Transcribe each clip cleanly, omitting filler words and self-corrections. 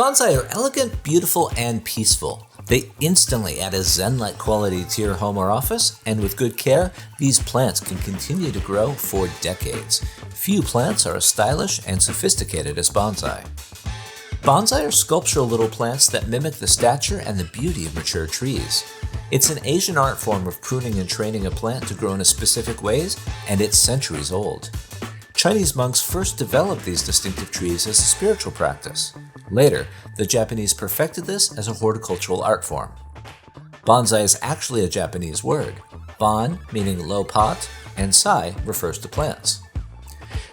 Bonsai are elegant, beautiful, and peaceful. They instantly add a zen-like quality to your home or office, and with good care, these plants can continue to grow for decades. Few plants are as stylish and sophisticated as bonsai. Bonsai are sculptural little plants that mimic the stature and the beauty of mature trees. It's an Asian art form of pruning and training a plant to grow in specific ways, and it's centuries old. Chinese monks first developed these distinctive trees as a spiritual practice. Later, the Japanese perfected this as a horticultural art form. Bonsai is actually a Japanese word. Bon meaning low pot, and sai refers to plants.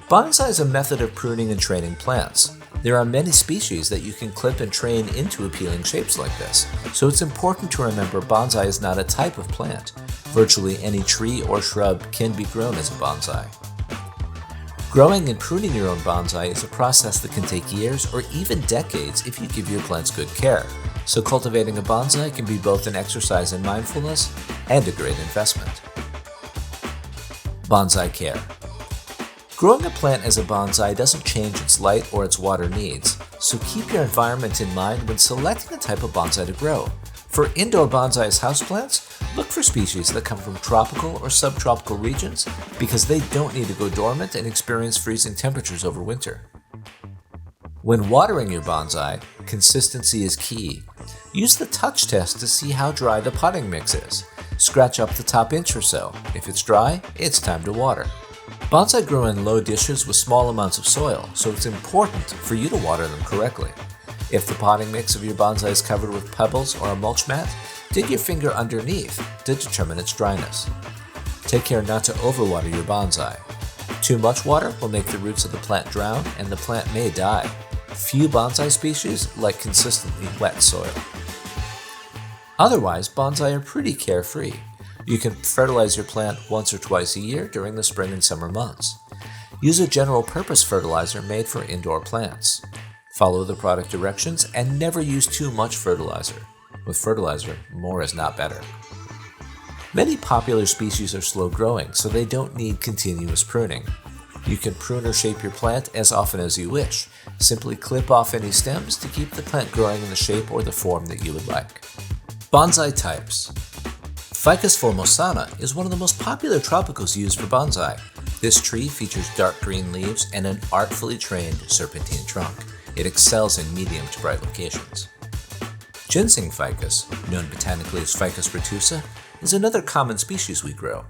Bonsai is a method of pruning and training plants. There are many species that you can clip and train into appealing shapes like this, so it's important to remember bonsai is not a type of plant. Virtually any tree or shrub can be grown as a bonsai. Growing and pruning your own bonsai is a process that can take years or even decades if you give your plants good care, so cultivating a bonsai can be both an exercise in mindfulness and a great investment. Bonsai care. Growing a plant as a bonsai doesn't change its light or its water needs, so keep your environment in mind when selecting the type of bonsai to grow. For indoor bonsai as houseplants, look for species that come from tropical or subtropical regions because they don't need to go dormant and experience freezing temperatures over winter. When watering your bonsai, consistency is key. Use the touch test to see how dry the potting mix is. Scratch up the top inch or so. If it's dry, it's time to water. Bonsai grow in low dishes with small amounts of soil, so it's important for you to water them correctly. If the potting mix of your bonsai is covered with pebbles or a mulch mat, dig your finger underneath to determine its dryness. Take care not to overwater your bonsai. Too much water will make the roots of the plant drown and the plant may die. Few bonsai species like consistently wet soil. Otherwise, bonsai are pretty carefree. You can fertilize your plant once or twice a year during the spring and summer months. Use a general purpose fertilizer made for indoor plants. Follow the product directions and never use too much fertilizer. With fertilizer, more is not better. Many popular species are slow growing, so they don't need continuous pruning. You can prune or shape your plant as often as you wish. Simply clip off any stems to keep the plant growing in the shape or the form that you would like. Bonsai types. Ficus formosana is one of the most popular tropicals used for bonsai. This tree features dark green leaves and an artfully trained serpentine trunk. It excels in medium to bright locations. Ginseng Ficus, known botanically as Ficus retusa, is another common species we grow.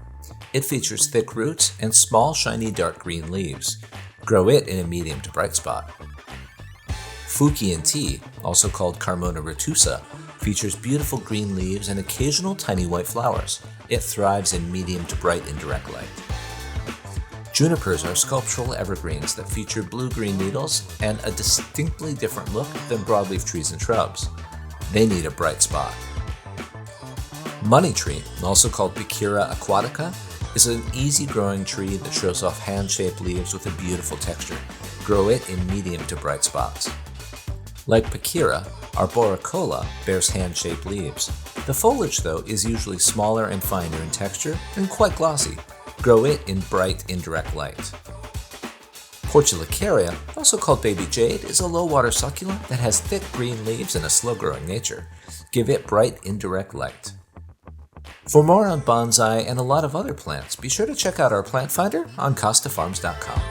It features thick roots and small, shiny dark green leaves. Grow it in a medium to bright spot. Fukien Tea, also called Carmona retusa, features beautiful green leaves and occasional tiny white flowers. It thrives in medium to bright indirect light. Junipers are sculptural evergreens that feature blue-green needles and a distinctly different look than broadleaf trees and shrubs. They need a bright spot. Money tree, also called Picura aquatica, is an easy-growing tree that shows off hand-shaped leaves with a beautiful texture. Grow it in medium to bright spots. Like Picura, Arboricola bears hand-shaped leaves. The foliage, though, is usually smaller and finer in texture and quite glossy. Grow it in bright, indirect light. Portulacaria, also called baby jade, is a low-water succulent that has thick green leaves and a slow-growing nature. Give it bright, indirect light. For more on bonsai and a lot of other plants, be sure to check out our plant finder on costafarms.com.